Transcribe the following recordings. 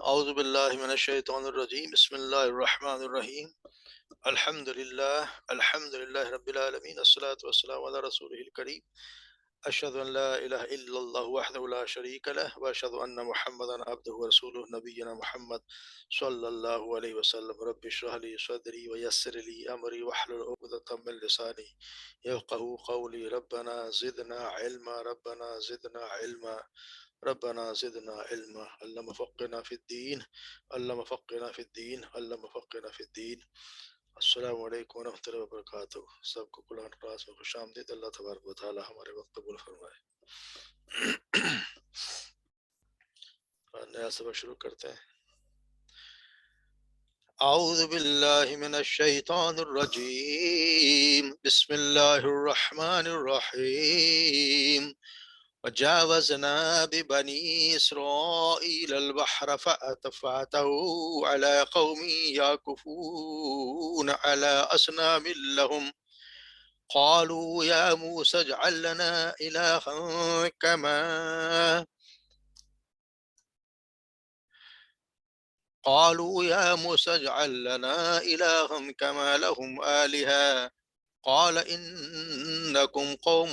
اعوذ باللہ من الشیطان الرجیم بسم اللہ الرحمن الرحیم الحمد للہ رب العالمین الصلاۃ والسلام علی رسولہ الکریم اشہد ان لا الہ الا اللہ وحدہ لا شریک لہ واشہد ان محمدا عبدہ ورسولہ نبینا محمد صلی اللہ علیہ وسلم رب اشرح لی صدری ویسر لی امری واحلل عقدۃ من لسانی یفقہوا قولی ربنا زدنا علما ربنا زدنا علما اللهم فقنا في الدين اللهم فقنا في الدين اللهم فقنا في الدين۔ السلام علیکم ورحمۃ اللہ وبرکاتہ۔ سب کو قرآن کلاس میں خوش آمدید۔ اللہ تبارک و تعالی ہمارے وقت قبول فرمائے۔ نیا سبق شروع کرتے ہیں۔ اعوذ باللہ من الشیطان الرجیم بسم اللہ الرحمن الرحیم۔ وجاوزنا ببني إسرائيل البحر فأتوا على قوم يعكفون على أصنام لهم قالوا يا موسى اجعل لنا إلها كما لهم آلهة قال إنكم قوم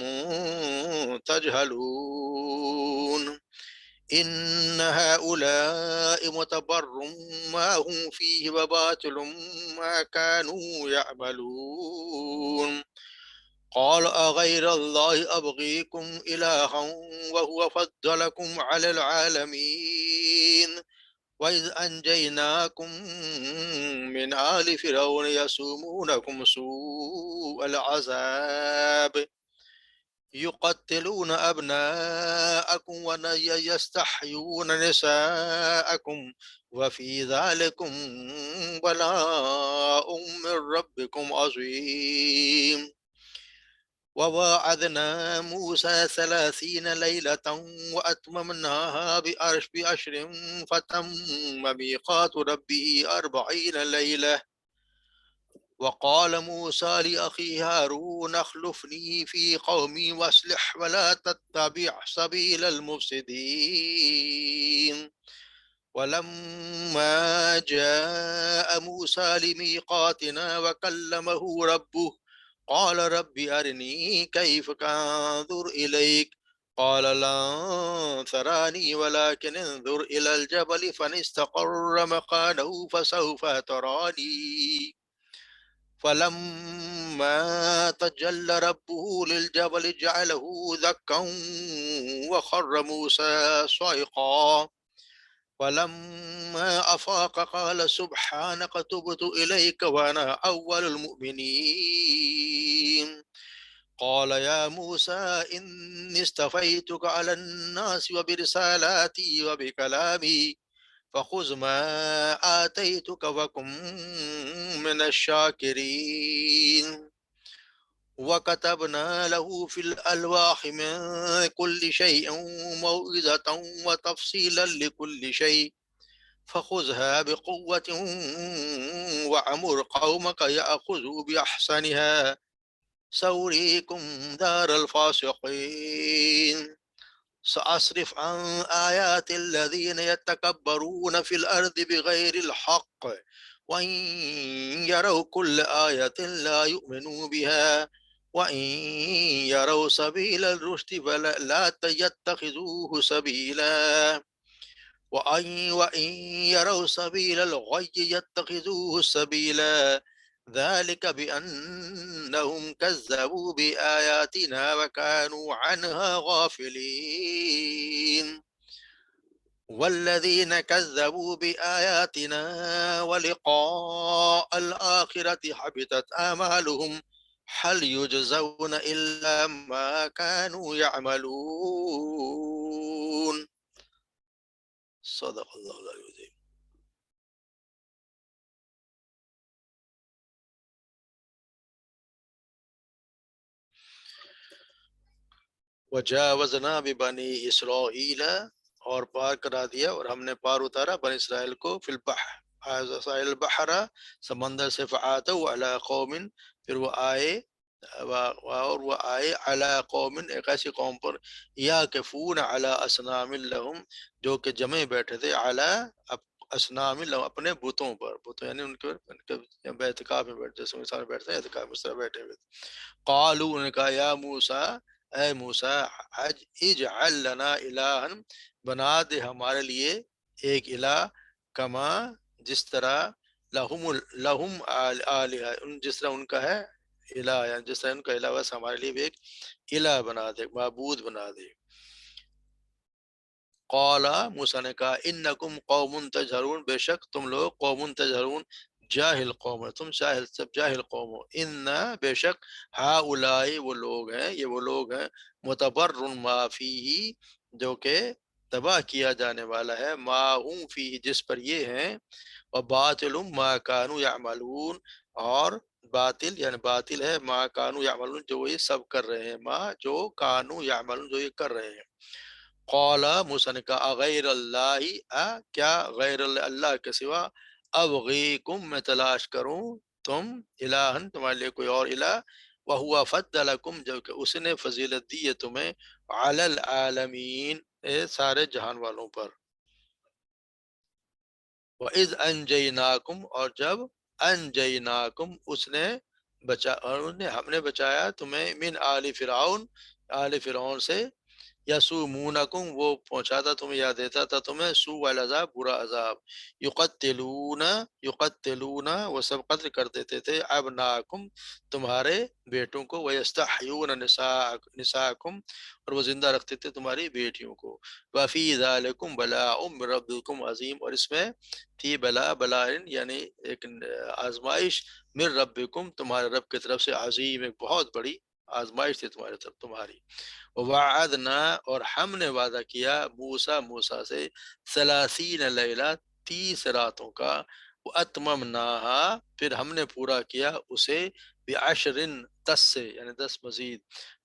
تجهلون إن هؤلاء متبر ما هم فيه وباطل ما كانوا يعملون قال أغير الله أبغيكم إلها وهو فضلكم على العالمين وإذ أنجيناكم من آل فرعون يسومونكم سوء العذاب يقتلون أبناءكم ويستحيون نساءكم وفي ذلكم بلاء من ربكم عظيم وواعدنا موسى 30 ليلة وأتممناها بعشر فتم ميقات ربه 40 ليلة وقال موسى لأخيه هارون اخلفني في قومي واصلح ولا تتبع سبيل المفسدين ولما جاء موسى لميقاتنا وكلمه ربه قال رب أرني كيف أنظر إليك قال لن تراني ولكن انظر إلى الجبل فإن استقر مكانه فسوف تراني فلما تجلى ربه للجبل جعله دكا وخر موسى صعقا فلما أفاق قال سبحانك تبت إليك وأنا أول المؤمنين قال يا موسى إني اصطفيتك على الناس وبرسالاتي وبكلامي فخذ ما آتيتك وكن من الشاكرين وكتبنا له في الألواح من كل شيء موعظة وتفصيلا لكل شيء فخذها بقوة وأمر قومك يأخذوا بأحسنها سأريكم دار الفاسقين سأصرف عن آيات الذين يتكبرون في الأرض بغير الحق وإن يروا كل آية لا يؤمنوا بها وإن يروا سبيل الرشد فلا يتخذوه سبيلا وإن يروا سبيل الغي يتخذوه سبيلا ذلك بأنهم كذبوا بآياتنا وكانوا عنها غافلين والذين كذبوا بآياتنا ولقاء الآخرة حبطت آمالهم هل يجزون إلا ما كانوا يعملون صدق اللہ العلی العظیم۔ وجاوزنا ببنی اسرائیل اور پار کرا دیا اور ہم نے پار اتارا بنی اسرائیل کو فی البحر سمندر سے فآتوا علی قوم پھر وہ آئے علی قوم ایک ایسی قوم پر یاکفون علی اصنام لہم جو کہ جمے بیٹھے تھے علی اسنام لہم اپنے بتوں پر، بتوں یعنی ان کے اعتکاف میں بیٹھتے، جیسے مثال بیٹھتے ہیں اعتکاف اس طرح بیٹھے ہوئے تھے۔ قالوا انہوں نے کہا یا موسیٰ، اے موسیٰ، اجعل لنا الہا، بنا دے ہمارے لیے ایک الہ، کما جس طرح لہم آلہہ، جس طرح ان کا ہے الہ، یعنی جس طرح ان کا الہ ویسا ہمارے لیے بھی ایک الہ بنا دے، معبود بنا دے۔ قال موسیٰ نے کہا انکم قوم تجہرون، بے شک تم لوگ قوم تجہرون، جاہل قوم ہے، تم سب جاہل قوم ہو۔ ان بے شک ہؤلاء وہ لوگ ہیں، یہ وہ لوگ ہیں، متبر ما فیہ جو کہ تباہ کیا جانے والا ہے، ما ہم فیہ جس پر یہ ہیں، وباطل ما کانوا یعملون، اور باطل یعنی باطل ہے ما کانوا یعملون جو یہ سب کر رہے ہیں، ما جو کانوا یعملون جو یہ کر رہے ہیں۔ قال موسیٰ نے کہا غیر اللہ، کیا غیر اللہ کے سوا، ابغیکم میں تلاش کروں، تم الہن تمہارے لیے کوئی اور الہ، وہو فضلکم جو کہ اس نے فضیلت دی ہے تمہیں، علی العالمین سارے جہان والوں پر۔ وَإِذْ أَنْجَيْنَاكُمْ اور جب أَنْجَيْنَاكُمْ ہم نے بچایا تمہیں، من آل فرعون، آل فرعون سے، یسومونکم وہ پہنچاتا تمہیں یا دیتا تھا تمہیں، سوء العذاب برا عذاب، یقتلون وہ سب قتل کر دیتے تھے، ابناکم تمہارے بیٹوں کو، ویستحیون نساءکم اور وہ زندہ رکھتے تھے تمہاری بیٹیوں کو، وفی ذالکم بلاء من ربکم عظیم اور اس میں تھی بلائن یعنی ایک آزمائش، من ربکم تمہارے رب کی طرف سے، عظیم ایک بہت بڑی آزمائش تھی تمہاری طرف تمہاری۔ وعدنا اور ہم نے وعدہ کیا موسیٰ سے، 30 لیلہ 30 راتوں کا، واتممناہا پھر ہم نے پورا کیا اسے، بعشر 10 سے یعنی 10 مزید،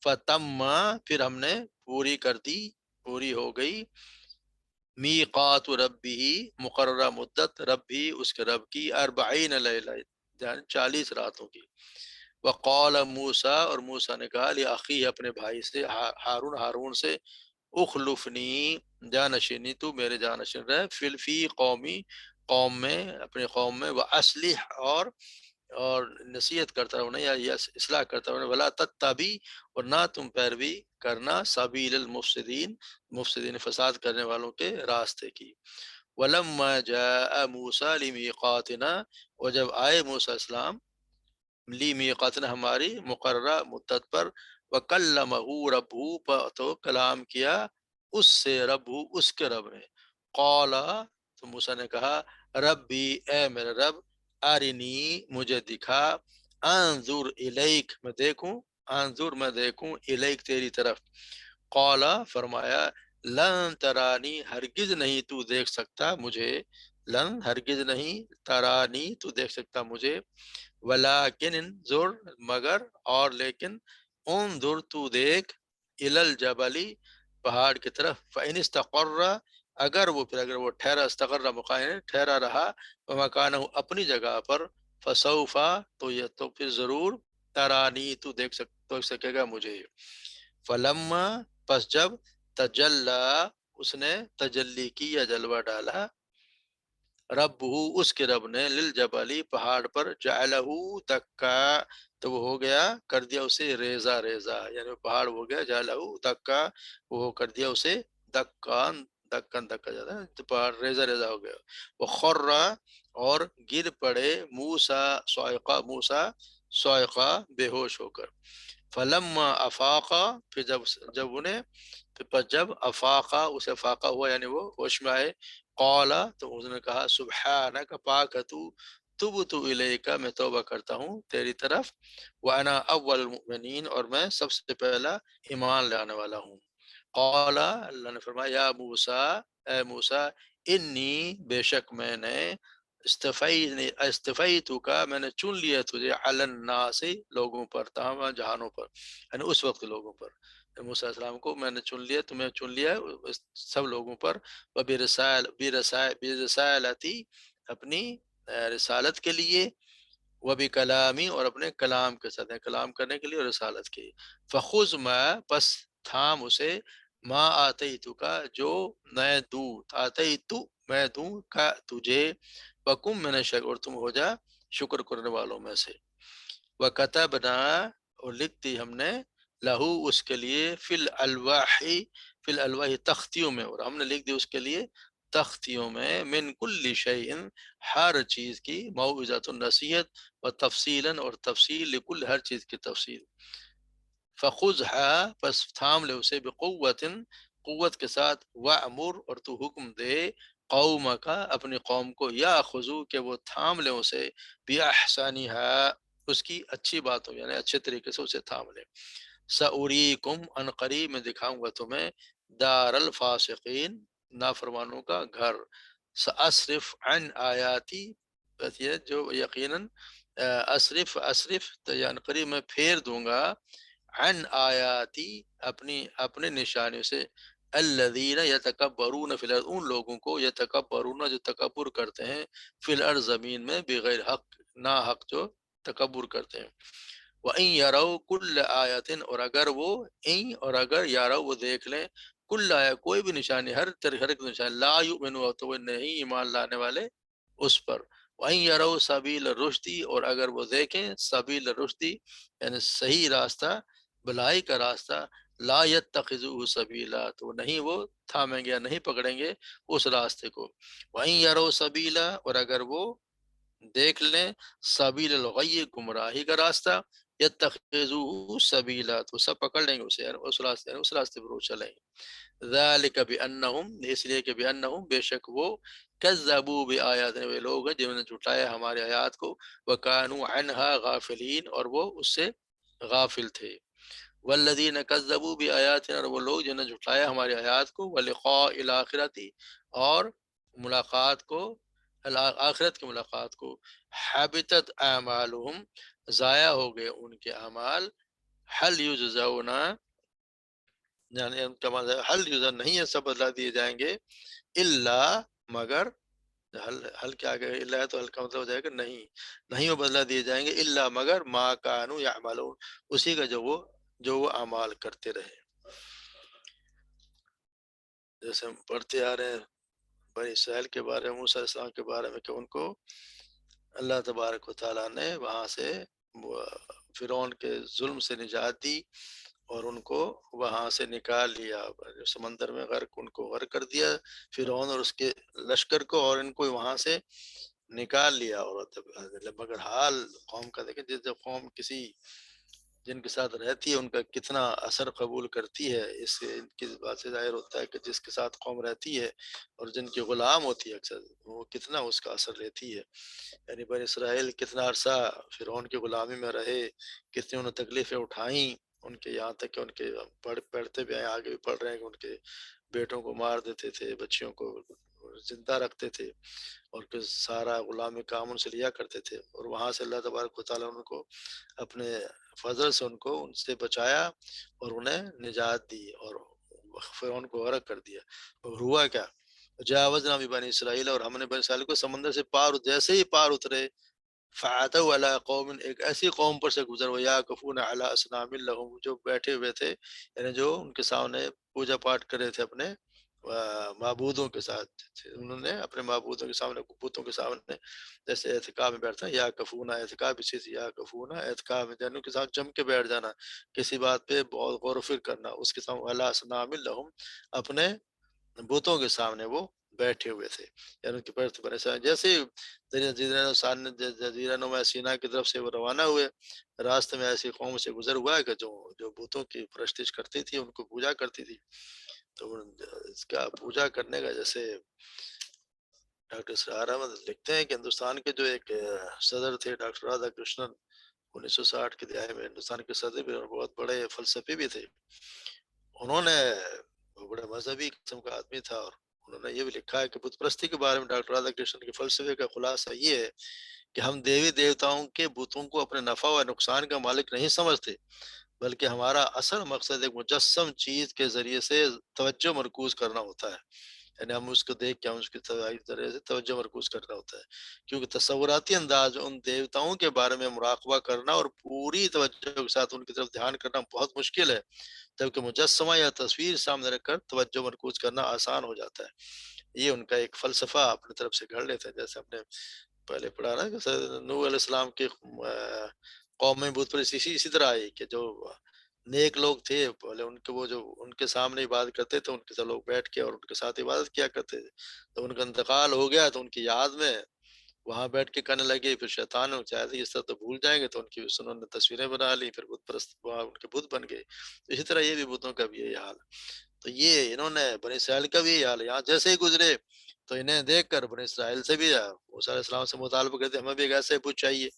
فتم پھر ہم نے پوری کر دی، پوری ہو گئی، میقات ربہ مقررہ مدت، ربی اس کے رب کی، 40 لیلہ یعنی 40 راتوں کی۔ وقال موسیٰ اور موسیٰ نے کہا لأخیہ اپنے بھائی سے، ہارون سے، اخلفنی جانشینی تو میرے جانشین رہے، فی قومی قوم میں اپنے قوم میں، واصلح اور نصیحت کرتا رہو یا اصلاح کرتا رہو، ولا تتبع اور نہ تم پیروی کرنا، سبیل المفسدین مفسدین فساد کرنے والوں کے راستے کی۔ ولما جاء موسیٰ لمیقاتنا اور جب آئے موسیٰ السلام لی میقاتنا ہماری مقررہ مدت پر، وکلمہ ربہ تو کلام کیا اس سے ربہ اس کے رب نے، قال تو موسیٰ نے کہا ربی اے میرے رب، ارنی مجھے دکھا، انظر الیک میں دیکھوں، انظر میں دیکھوں، الیک تیری طرف، قال فرمایا لن ترانی ہرگز نہیں تو دیکھ سکتا مجھے، لن ہرگز نہیں، ترانی تو دیکھ سکتا مجھے، ولیکن انظر مگر اور لیکن، انظر تو دیکھ، الی الجبل پہاڑ کی طرف، فإن استقر اگر وہ ٹھہرا، استقر مقام ٹھہرا رہا، مکانہ اپنی جگہ پر، فسوف تو پھر ضرور، ترانی تو دیکھ سکے گا مجھے۔ فلما پس جب، تجلی اس نے تجلی کی یا جلوہ ڈالا، رب اس کے رب نے، للجبلی پہاڑ پر، جعلہ دکا تو وہ ہو گیا کر دیا اسے ریزہ ریزہ، یعنی پہاڑ ہو گیا جعلہ دکا وہ کر دیا اسے دکان، دکا جاتا ہے تو پہاڑ ریزہ ریزہ ہو گیا، وہ خرہ اور گر پڑے، موسیٰ صعقہ بے ہوش ہو کر، فلما افاقا پھر جب انہیں پھر جب افاقہ اسے فاقہ ہوا یعنی وہ ہوش میں آئے، قال تو اس نے کہا سبحانک پاک ہے تو، تبت الیک میں توبہ کرتا ہوں تیری طرف، وانا اول المؤمنین اور میں سب سے پہلا ایمان لانے والا ہوں۔ قال اللہ نے فرمایا یا موسیٰ اے موسیٰ، انی بے شک میں نے، استفیتو کا میں نے چن لیا تجھے، علی الناس لوگوں پر، تمام جہانوں پر، یعنی اس وقت لوگوں پر، موسیٰ علیہ السلام کو میں نے چن لیا، تمہیں چن لیا سب لوگوں پر، برسالتی اپنی رسالت کے لیے، وبکلامی اور اپنے کلام کے ساتھ، کلام کرنے کے لیے اور رسالت کے لیے، فخذ ما پس تھام اسے، ما آتے تو کا جو میں دوں، آتے تو میں دوں کا تجھے، وکم من الشاکرین اور تم ہو جا شکر کرنے والوں میں سے، وکتبنا اور لکھ دی ہم نے، لہو اس کے لیے، فی الالواح تختیوں میں، اور ہم نے لکھ دی اس کے لیے تختیوں میں، من کل شیء ہر چیز کی، موعظۃ نصیحت، و تفصیلا اور تفصیل، لکل ہر چیز کی تفصیل، فخذها پس تھام لے اسے، بقوت قوت کے ساتھ، وامر اور تو حکم دے، قوم کا اپنی قوم کو، یا خضو کہ وہ تھام لے اسے، باحسنها اس کی اچھی باتوں، یعنی اچھے طریقے سے اسے تھام لے، سأریکم ان قریب میں دکھاؤں گا تمہیں، دار الفاسقین نافرمانوں کا گھر، سأصرف عن آیاتی بس یہ جو یقیناً اسرف تو یعنی قریب میں پھیر دوں گا، عن آیاتی اپنے نشانیوں سے، الذین یتکبرون فی الارض ان لوگوں کو، یتکبرون جو تکبر کرتے ہیں، فی الارض زمین میں، بغیر حق نا حق جو تکبر کرتے ہیں، وَإِن يَرَوْا كُلَّ آیَةٍ اور اگر یارو وہ دیکھ لیں، کل آیا کوئی بھی نشانی، ہر ایک نشانی، لا یؤمنوا تو وہ نہیں ایمان لانے والے اس پر، وَإِن يَرَوْا سَبِيلَ الرُّشْدِ اور اگر وہ دیکھیں سبیل الرشدی یعنی صحیح راستہ، بھلائی کا راستہ، لا يَتَّخِذُوهُ سَبِيلًا تو نہیں وہ تھامیں گے یا نہیں پکڑیں گے اس راستے کو، وَإِن يَرَوْا سَبِيلًا اور اگر وہ دیکھ لیں سبیل الغی گمراہی کا راستہ، یتخذوہ سبیلا تو سب پکڑ لیں گے اسے، یعنی اس راستے پر وہ چلیں گے، ذالک بانہم اس لیے کہ بانہم بے شک وہ، کذبوا بآیاتنا وہ لوگ ہیں جنہوں نے جھٹلایا ہماری آیات کو، وکانوا عنہا غافلین اور وہ اس سے غافل تھے، والذین کذبوا بآیاتنا اور وہ لوگ جنہوں نے جھٹلایا ہماری آیات کو، ولقاء الآخرۃ اور ملاقات کو، آخرت کی ملاقات کو، حبطت اعمالہم ضائع ہو گئے ان کے اعمال، حل یجزون یعنی ان کا مطلب حل یجزون نہیں ہے سب بدلا دیے جائیں گے، الا مگر، حل کیا گئے الا ہے تو حل کا مطلب ہو جائے گا نہیں، نہیں وہ بدلا دیے جائیں گے، الا مگر ما کانوا یعملون اسی کا جو وہ اعمال کرتے رہے، جیسے ہم پڑھتے آ رہے ہیں بنی اسرائیل کے بارے میں، موسیٰ علیہ السلام کے بارے میں، کہ ان کو اللہ تبارک و تعالیٰ نے وہاں سے فرعون کے ظلم سے نجات دی اور ان کو وہاں سے نکال لیا، سمندر میں غرق، ان کو غرق کر دیا فرعون اور اس کے لشکر کو، اور ان کو وہاں سے نکال لیا، اور مگر حال قوم کا دیکھیں، جب قوم کسی جن کے ساتھ رہتی ہے ان کا کتنا اثر قبول کرتی ہے، اس سے ان کی بات سے ظاہر ہوتا ہے کہ جس کے ساتھ قوم رہتی ہے اور جن کی غلام ہوتی ہے اکثر، وہ کتنا اس کا اثر لیتی ہے، یعنی بنی اسرائیل کتنا عرصہ فرعون کی غلامی میں رہے، کتنی انہوں نے تکلیفیں اٹھائیں، ان کے یہاں تک کہ ان کے پڑھتے بھی ہیں، آگے بھی پڑھ رہے ہیں کہ ان کے بیٹوں کو مار دیتے تھے، بچیوں کو زندہ رکھتے تھے، اور پھر سارا غلامی کام ان سے لیا کرتے تھے، اور وہاں سے اللہ تبارک و تعالیٰ ان کو اپنے فضل سے ان سے بچایا اور انہیں نجات دی، اور فرعون کو غرق کر دیا، اور ہوا کیا، جاوزنا بنی اسرائیل اور ہم نے بنی اسرائیل کو سمندر سے پار، جیسے ہی پار اترے، فعتوا علی قوم ایک ایسی قوم پر سے گزر، یعکفون علی اصنام لهم جو بیٹھے ہوئے تھے، یعنی جو ان کے سامنے پوجا پاٹ کر رہے تھے اپنے معبودوں کے ساتھ، انہوں نے اپنے معبودوں کے سامنے، بتوں کے سامنے جیسے اعتکاف میں بیٹھتا ہے، یا کفونا اعتکاف اسی سے، یا کفونا اعتکاف میں جنوں کے ساتھ جم کے بیٹھ جانا، کسی بات پہ بہت غور و فکر کرنا، اس کے سامنے اللہ اصنام لهم اپنے بتوں کے سامنے وہ بیٹھے ہوئے تھے، یعنی ان کے پیر پریشان، جیسے جزیرہ نما سینا کی طرف سے وہ روانہ ہوئے، راستے میں ایسی قوم سے گزر ہوا ہے کہ جو بتوں کی پرستش کرتی تھی، ان کو پوجا کرتی تھی، تو اس کا پوجا کرنے کا، جیسے ڈاکٹر سرار احمد لکھتے ہیں کہ ہندوستان کے جو ایک صدر تھے ڈاکٹر رادھا کرشنن، 1960 کی دہائی میں ہندوستان کے صدر بھی اور بہت بڑے فلسفی بھی تھے، انہوں نے بڑے مذہبی قسم کا آدمی تھا، اور انہوں نے یہ بھی لکھا ہے کہ بت پرستی کے بارے میں ڈاکٹر رادھا کرشنن کے فلسفے کا خلاصہ یہ ہے کہ ہم دیوی دیوتاؤں کے بتوں کو اپنے نفع و نقصان کا مالک نہیں سمجھتے، بلکہ ہمارا اصل مقصد ایک مجسم چیز کے ذریعے سے توجہ مرکوز کرنا ہوتا ہے، یعنی ہم اس کو دیکھ کے ہم اس کی طرح سے توجہ مرکوز کرنا ہوتا ہے، کیونکہ تصوراتی انداز ان دیوتاؤں کے بارے میں مراقبہ کرنا اور پوری توجہ کے ساتھ ان کی طرف دھیان کرنا بہت مشکل ہے، جبکہ مجسمہ یا تصویر سامنے رکھ کر توجہ مرکوز کرنا آسان ہو جاتا ہے۔ یہ ان کا ایک فلسفہ اپنی طرف سے گھڑ لیتے ہیں، جیسے ہم نے پہلے پڑھا نا کہ نوح علیہ السلام کی قوم میں بت پرست اسی طرح آئی کہ جو نیک لوگ تھے پہلے ان کے وہ جو ان کے سامنے عبادت کرتے تھے ان کے ساتھ لوگ بیٹھ کے اور ان کے ساتھ عبادت کیا کرتے تھے، تو ان کا انتقال ہو گیا تو ان کی یاد میں وہاں بیٹھ کے کرنے لگے، پھر شیطان نے چاہے تھے اس طرح تو بھول جائیں گے تو ان کی انہوں نے تصویریں بنا لی، پھر بت پرست وہاں ان کے بت بن گئے۔ اسی طرح یہ بھی بتوں کا بھی یہی حال ہے۔ تو یہ انہوں نے بنی اسرائیل کا بھی یہی حال ہے، یہاں جیسے ہی گزرے تو انہیں دیکھ کر بنی اسرائیل سے بھی موسیٰ علیہ السلام سے مطالبہ کرتے ہمیں بھی ایک ایسے بت چاہیے۔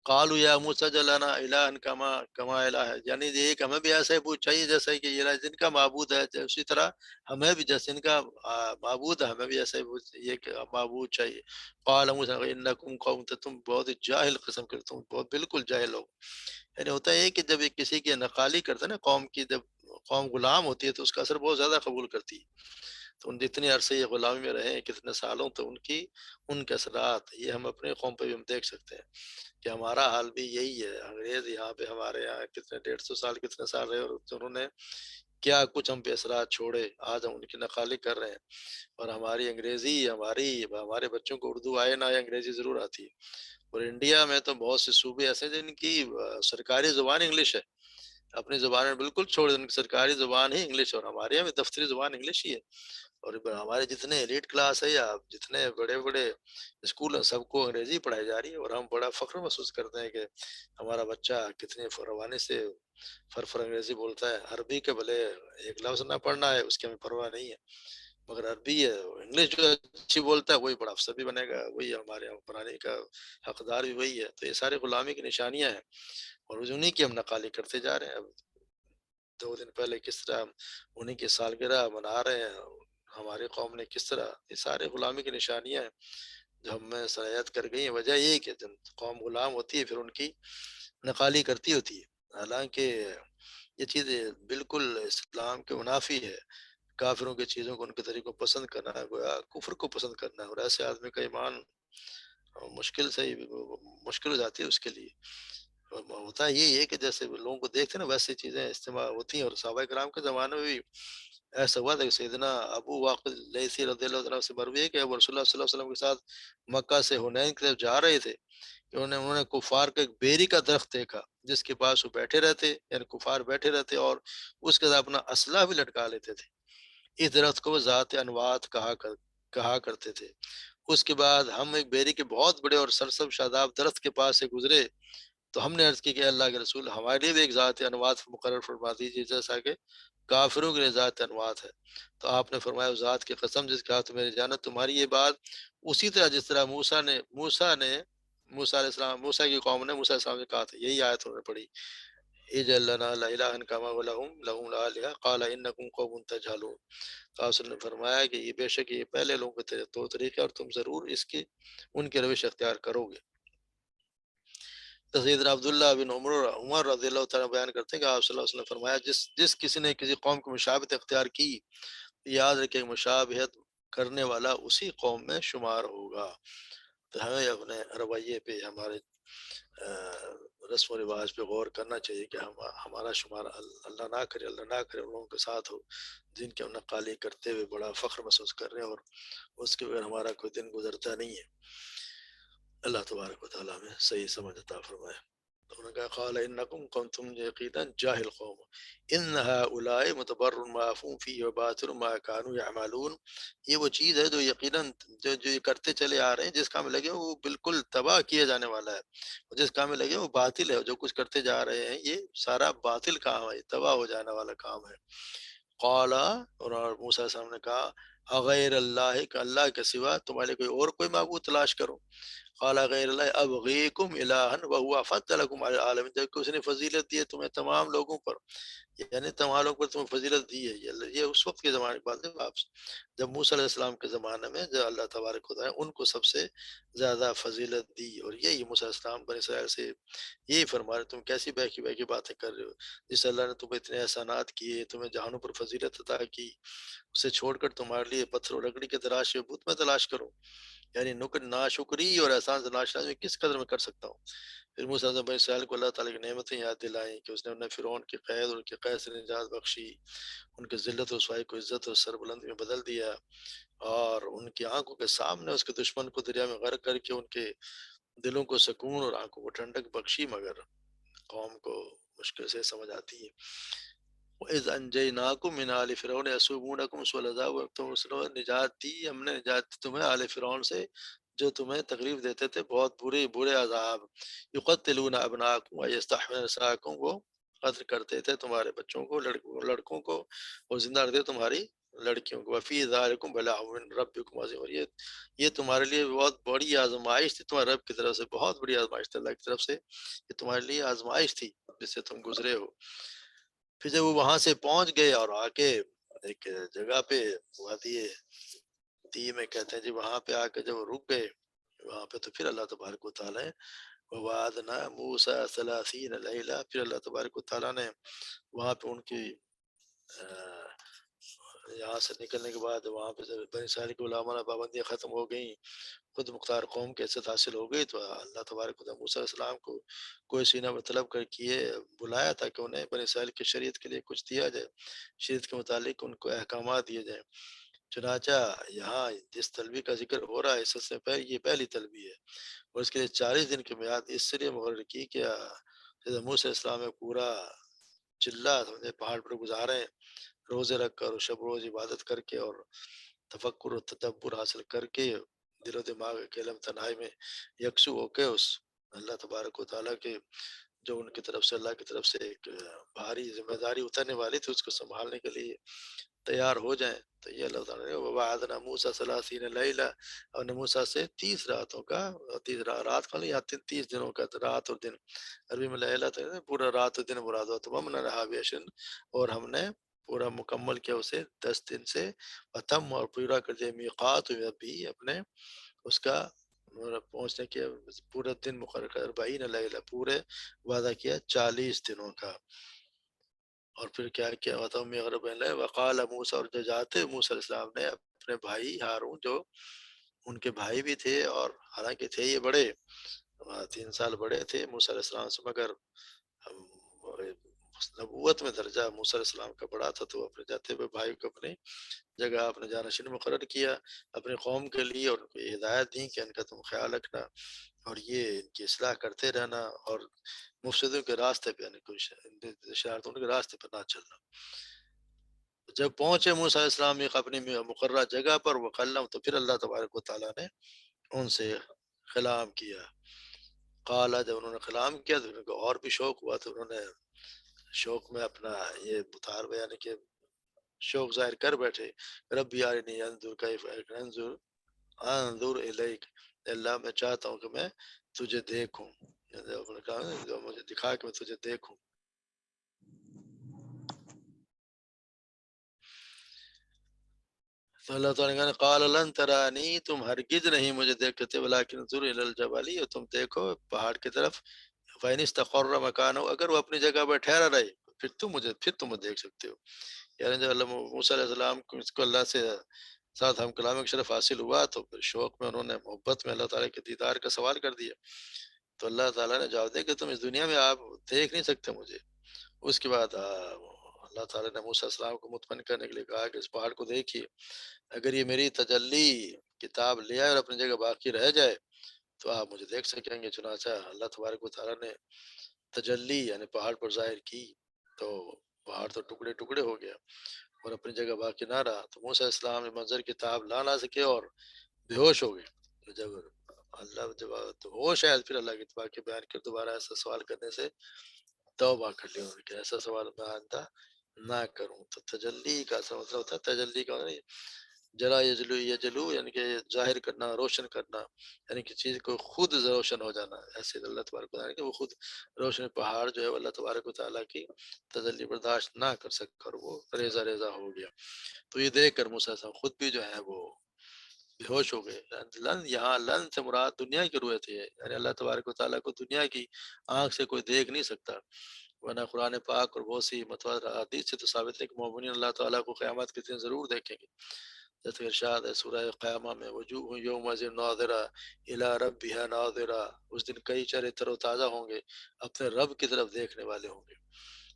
قالوا یا موسیٰ اجعل لنا الہا کما الہ ہے، یعنی یہ کہ ہمیں بھی ایسا ہی بت چاہیے جیسا کہ یہ جن کا معبود ہے، اسی طرح ہمیں بھی جیسے ان کا معبود ہے ہمیں بھی ایسا ہی یہ کہ معبود چاہیے۔ قال موسیٰ انکم قوم، تم بہت ہی جاہل قسم کے، تم بہت بالکل جاہل ہو۔ یعنی ہوتا ہے کہ جب ایک کسی کی نقالی کرتا ہے نا قوم کی، جب قوم غلام ہوتی ہے تو اس کا اثر بہت زیادہ قبول کرتی ہے، تو ان جتنے عرصے یہ غلامی میں رہے ہیں کتنے سالوں تو ان کے اثرات یہ ہم اپنے قوم پہ بھی ہم دیکھ سکتے ہیں کہ ہمارا حال بھی یہی ہے۔ انگریز یہاں پہ ہمارے یہاں کتنے 150 سال کتنے سال رہے اور انہوں نے کیا کچھ ہم پہ اثرات چھوڑے، آج ہم ان کی نقالی کر رہے ہیں، اور ہماری انگریزی ہمارے بچوں کو اردو آئے نہ آئے انگریزی ضرور آتی ہے۔ اور انڈیا میں تو بہت سے صوبے ایسے ہیں جن کی سرکاری زبان انگلش ہے، اپنی زبانیں بالکل چھوڑ دیں، ان کی سرکاری زبان ہی انگلش، اور ہمارے یہاں بھی دفتری زبان انگلش ہی ہے۔ اور ہمارے جتنے ایلیٹ کلاس ہے یا جتنے بڑے بڑے اسکول ہیں سب کو انگریزی پڑھائی جا رہی ہے، اور ہم بڑا فخر محسوس کرتے ہیں کہ ہمارا بچہ کتنے روانی سے فر انگریزی بولتا ہے۔ عربی کے بھلے ایک لفظ نہ پڑھنا ہے اس کی ہمیں پرواہ نہیں ہے، مگر عربی ہے انگلش جو اچھی بولتا ہے وہی بڑا افسر بھی بنے گا، وہی ہمارے یہاں بنانے کا حقدار بھی وہی ہے۔ تو یہ سارے غلامی کی نشانیاں ہیں اور انہیں کی ہم نقالی کرتے جا رہے ہیں۔ اب 2 دن پہلے کس طرح انہیں کی سالگرہ منا رہے ہیں، ہماری قوم نے کس طرح، یہ سارے غلامی کی نشانیاں ہیں جو ہم میں سرایت کر گئی ہیں۔ وجہ یہ کہ جب قوم غلام ہوتی ہے پھر ان کی نقالی کرتی ہوتی ہے، حالانکہ یہ چیز بالکل اسلام کے منافی ہے۔ کافروں کی چیزوں کو ان کے طریقوں کو پسند کرنا ہے، گویا کفر کو پسند کرنا ہے، اور ایسے آدمی کا ایمان مشکل سے ہی مشکل ہو جاتی ہے اس کے لیے۔ ہوتا یہی ہے کہ جیسے لوگوں کو دیکھتے ہیں نا ویسی چیزیں استعمال ہوتی ہیں، اور صحابہ کرام کے زمانے میں بھی ایسا ہوا تھا کہ سیدنا ابو واقد لیثی رضی اللہ عنہ سے مروی ہے کہ اب رسول اللہ صلی اللہ علیہ وسلم کے ساتھ مکہ سے حنین کی طرف جا رہے تھے کہ انہوں نے کفار کا ایک بیری کا درخت دیکھا جس کے پاس وہ بیٹھے رہتے، یعنی کفار بیٹھے رہتے اور اس کے ساتھ اپنا اسلحہ بھی لٹکا لیتے تھے۔ اس درخت کو وہ ذات انوات کہا کرتے تھے۔ اس کے بعد ہم ایک بیری کے بہت بڑے اور سرسب شاداب درخت کے پاس سے گزرے تو ہم نے عرض کی کہ اللہ کے رسول ہمارے لیے بھی ایک ذات انوات مقرر فرما دیجیے جیسا کہ کافروں کے لیے ذات انوات ہے۔ تو آپ نے فرمایا اس ذات کی قسم جس کا تو میری جانت تمہاری یہ بات اسی طرح جس طرح موسیٰ علیہ السلام کی قوم نے موسیٰ علیہ السلام سے کہا تھا، یہی آیت انہوں نے پڑھی، اجعل لنا الہا کما لہم الآلہہ قال انکم قوم تجہلون۔ تو آپ نے فرمایا کہ یہ بے شک یہ پہلے لوگوں کے طور طریقے اور تم ضرور ان کی روش اختیار کرو گے۔ سیدنا عبداللہ بن عمر رضی اللہ تعالیٰ بیان کرتے ہیں کہ آپ صلی اللہ علیہ وسلم نے فرمایا جس کسی نے کسی قوم کی مشابہت اختیار کی، یاد رکھے مشابہت کرنے والا اسی قوم میں شمار ہوگا۔ تو ہمیں اپنے رویے پہ ہمارے رسم و رواج پہ غور کرنا چاہیے کہ ہمارا شمار اللہ نہ کرے ان لوگوں کے ساتھ ہو جن کی ہم نقالی کرتے ہوئے بڑا فخر محسوس کر رہے ہیں، اور اس کے بغیر ہمارا کوئی دن گزرتا نہیں ہے۔ اللہ تبارک و تعالیٰ میں صحیح سمجھ عطا فرمائے۔ تو انہوں نے کہا قال انکم کنتم یقینا جاہل قوم ان هؤلاء متبر ما هم فيه وباطل ما كانوا يعملون، یہ وہ چیز ہے جو یقیناً جو یہ کرتے چلے آ رہے ہیں، جس کام میں لگے وہ بالکل تباہ کیا جانے والا ہے، اور جس کام میں لگے وہ باطل ہے، جو کچھ کرتے جا رہے ہیں یہ سارا باطل کام ہے، یہ تباہ ہو جانے والا کام ہے۔ قال، اور موسیٰ علیہ السلام نے کہا اغیر اللہ، کہ اللہ کے سوا تمہارے کوئی معبود تلاش کرو۔ قال غیر اللہ ابغیکم الہا وہو فضلکم علی العالمین، جبکہ اس نے فضیلت دی ہے تمہیں تمام لوگوں پر، یعنی تمام لوگوں پر تمہیں فضیلت دی ہے۔ یہ اس وقت کے زمانے کی بات ہے، آپ جب موسیٰ علیہ السلام کے زمانے میں جو اللہ تبارک و تعالیٰ ان کو سب سے زیادہ فضیلت دی، اور یہی موسیٰ علیہ السلام بنی اسرائیل سے یہی فرما رہے تم کیسی بہکی بہکی باتیں کر رہے ہو، جس اللہ نے تمہیں اتنے احسانات کیے، تمہیں جہانوں پر فضیلت عطا کی، اسے چھوڑ کر تمہارے لیے پتھر و لکڑی کے تراش بت میں تلاش کروں، یعنی ناشکری اور احسان سے ناشنا میں کس قدر میں کر سکتا ہوں۔ پھر موسیٰ نے بنی اسرائیل کو اللہ تعالیٰ کی نعمتیں یاد دلائیں کہ اس نے انہیں فرعون کی قید اور ان کے قید سے نجات بخشی، ان کے ذلت و رسوائی کو عزت اور سربلندی میں بدل دیا، اور ان کی آنکھوں کے سامنے اس کے دشمن کو دریا میں غرق کر کے ان کے دلوں کو سکون اور آنکھوں کو ٹھنڈک بخشی، مگر قوم کو مشکل سے سمجھ آتی ہے۔ وَإِذْ أَنْجَيْنَاكُمْ مِنْ آلِ فِرْعَوْنَ يَسُومُونَكُمْ سُوءَ الْعَذَابِ، تم اس نے نجات دی، ہم نے نجات دی تمہیں آل فرعون سے جو تمہیں تکلیف دیتے تھے بہت برے برے عذاب۔ یقتلون ابناءکم ویستحیون نساءکم، وہ قتل کرتے تھے تمہارے بچوں کو، لڑکوں کو، اور زندہ رکھتے تمہاری لڑکیوں کو۔ وفی ذالکم بلاء من ربکم عظیم، اور یہ تمہارے لیے بہت بڑی آزمائش تھی تمہارے رب کی طرف سے، بہت بڑی آزمائش تھی اللہ کی طرف سے، یہ تمہارے لیے آزمائش تھی جس سے تم گزرے ہو۔ پھر جب وہ وہاں سے پہنچ گئے اور آ کے ایک جگہ پہ وادی تی میں کہتے ہیں جی، وہاں پہ آ کے جب وہ رک گئے وہاں پہ، تو پھر اللہ تبارک و تعالیٰ وعدنا موسیٰ 30 لیلہ، پھر اللہ تبارک و تعالیٰ نے وہاں پہ ان کی یہاں سے نکلنے کے بعد وہاں پہ بنی اسرائیل کی علماء پابندیاں ختم ہو گئیں، خود مختار قوم کی عزت حاصل ہو گئی، تو اللہ تبارک و تعالیٰ موسیٰ علیہ السلام کو کوئی سینہ میں طلب کر کیے بلایا تاکہ انہیں بنی اسرائیل کی شریعت کے لیے کچھ دیا جائے، شریعت کے متعلق ان کو احکامات دیے جائیں۔ چنانچہ یہاں جس طلبی کا ذکر ہو رہا ہے اس سے پہلے یہ پہلی طلبی ہے، اور اس کے لیے 40 دن کی میعاد اس لیے مقرر کی کہ حضرت موسیٰ علیہ السلام میں پورا چلہ سمجھے پہاڑ پر گزارے، روزے رکھ کر اور شب روز عبادت کر کے اور تفکر و تدبر حاصل کر کے، دل و دماغ کے علم تنہائی میں یکسو ہو کے اس اللہ تبارک و تعالیٰ کے جو ان کی طرف سے اللہ کی طرف سے ایک بھاری ذمہ داری اترنے والی تھی اس کو سنبھالنے کے لیے تیار ہو جائیں۔ تو یہ اللہ تعالیٰ نے وعدنا موسیٰ 30 لیلہ، اور نے موسیٰ سے 30 راتوں کا، 30 رات کا نہیں، 30 دنوں کا، رات اور دن، عربی میں لیلہ تو پورا رات اور دن مراد ہو، تو ہم نے رہا بیشن، اور ہم نے پورا مکمل کیا اسے 10 دن سے، ختم اور پورا کر دیا میقات بھی اپنے اس کا پہنچنے کے پورا دن مقرر کر 40 لیلہ، پورے وعدہ کیا 40 دنوں کا۔ اور پھر کیا کیا ہوتا غرب وقال موسیٰ، اور جو جاتے موسیٰ علیہ السلام نے اپنے بھائی ہارون جو ان کے بھائی بھی تھے، اور حالانکہ تھے یہ بڑے 3 سال بڑے تھے موسیٰ علیہ السلام سے، مگر نبوت میں درجہ موسیٰ علیہ السلام کا بڑا تھا، تو اپنے جاتے ہوئے بھائی کو اپنی جگہ اپنے جانشین مقرر کیا اپنی قوم کے لیے، اور ان کو یہ ہدایت دی کہ ان کا تم خیال رکھنا اور یہ ان کی اصلاح کرتے رہنا، اور مفسدوں کے راستے پہ یعنی کوئی شرارتوں کے راستے پر نہ چلنا۔ جب پہنچے موسیٰ علیہ السلام ایک اپنی مقررہ جگہ پر وکلم، تو پھر اللہ تبارک و تعالیٰ نے ان سے کلام کیا۔ قال، جب انہوں نے کلام کیا تو ان کو اور بھی شوق ہوا، تو انہوں نے شوق میں اپنا یہ بطار بیان کہ شوق ظاہر کر بیٹھے، ربی ارنی انظر کیف انظر الیک، اللہ میں چاہتا ہوں کہ میں تجھے دیکھوں، انہوں نے کہا مجھے دکھا کہ میں تجھے دیکھوں۔ تو اللہ تعالیٰ نے کہا قال لن ترانی، تم ہرگز نہیں مجھے دیکھ سکتے، ولکن انظر الی الجبل، اور تم دیکھو پہاڑ کی طرف، فإن استقر مکانہ، اگر وہ اپنی جگہ پر ٹھہرا رہے پھر تم مجھے دیکھ سکتے ہو۔ یعنی جب اللہ موسیٰ علیہ السلام کو اس کو اللہ سے ساتھ ہم کلام شرف حاصل ہوا، تو پھر شوق میں انہوں نے محبت میں اللہ تعالیٰ کے دیدار کا سوال کر دیا، تو اللہ تعالیٰ نے جواب دیا کہ تم اس دنیا میں آپ دیکھ نہیں سکتے مجھے۔ اس کے بعد اللہ تعالیٰ نے موسیٰ علیہ السلام کو مطمئن کرنے کے لیے کہا کہ اس پہاڑ کو دیکھیے، اگر یہ میری تجلی کتاب لے آئے اور اپنی جگہ باقی رہ جائے تو آپ مجھے دیکھ سکیں گے۔ چنانچہ اللہ تبارک و تعالیٰ نے تجلی یعنی پہاڑ پر ظاہر کی، تو پہاڑ تو ٹکڑے ٹکڑے ہو گیا اور اپنی جگہ باقی نہ رہا، تو موسیٰ علیہ السلام نے منظر کتاب لا نہ سکے اور بے ہوش ہو گئے۔ تو جب اللہ جب ہوش آیا، پھر اللہ کے اتباع کے بیان کر دوبارہ ایسا سوال کرنے سے توبہ کر لیا کہ ایسا سوال میں آئندہ نہ کروں۔ تو تجلی کا اصل مطلب ہوتا ہے، تجلی کا مطلب جلا یجلو یجلو یعنی کہ ظاہر کرنا، روشن کرنا، یعنی کہ چیز کو خود روشن ہو جانا. ایسے اللہ تبارک و تعالیٰ کہ وہ خود روشن پہاڑ جو ہے وہ اللہ تبارک و تعالیٰ کی تجلی برداشت نہ کر سکا اور وہ ریزہ ریزہ ہو گیا. تو یہ دیکھ کر موسیٰ علیہ السلام خود بھی جو ہے وہ بے ہوش ہو گئے. لن یہاں لن سے مراد دنیا کی رویت ہے، یعنی اللہ تبارک و تعالیٰ کو دنیا کی آنکھ سے کوئی دیکھ نہیں سکتا. ورنہ قرآن پاک اور بہت سی متواتر احادیث سے تو ثابت ہے کہ مومنین اللہ تعالیٰ کو قیامت کے دن ضرور دیکھیں گے. جیسے ارشاد ہے سورہ قیامہ میں، وجوہ یومئذ ناظرہ الی ربها ناظرہ، اس دن کئی چہرے تر و تازہ ہوں گے، اپنے رب کی طرف دیکھنے والے ہوں گے.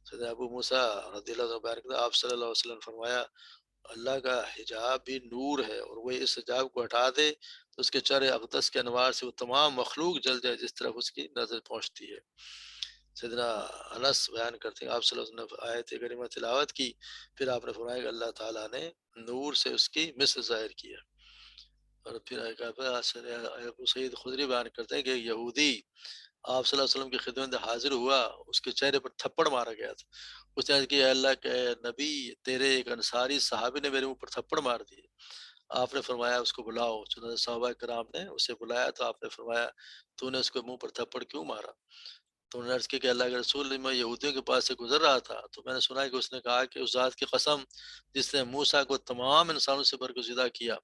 سیدنا ابو موسیٰ رضی اللہ عنہ بیان کرتے ہیں، آپ صلی اللہ علیہ وسلم نے فرمایا اللہ کا حجاب بھی نور ہے، اور وہ اس حجاب کو ہٹا دے تو اس کے چہرے اقدس کے انوار سے وہ تمام مخلوق جل جائے جس طرف اس کی نظر پہنچتی ہے. سیدنا انس بیان کرتے ہیں آپ صلی اللہ علیہ وسلم نے آیت کریمہ تلاوت کی، پھر آپ نے فرمایا کہ اللہ تعالیٰ نے نور سے اس کی مثل ظاہر کیا. اور پھر ابو سعید خدری بیان کرتے ہیں کہ یہودی آپ صلی اللہ علیہ وسلم کی خدمت میں حاضر ہوا، اس کے چہرے پر تھپڑ مارا گیا تھا. اس نے عرض کیا، اے اللہ کے نبی، تیرے ایک انصاری صحابی نے میرے منہ پر تھپڑ مار دیے. آپ نے فرمایا اس کو بلاؤ. چنانچہ صحابہ کرام نے اسے بلایا تو آپ نے فرمایا تو نے اس کو منہ پر تھپڑ کیوں مارا؟ تو انہوں نے عرض کی کہ اللہ کے رسول، میں یہودیوں کے پاس سے گزر رہا تھا تو میں نے سنا کہ اس نے کہا کہ اس ذات کی قسم جس نے موسیٰ کو تمام انسانوں سے برگزیدہ کیا،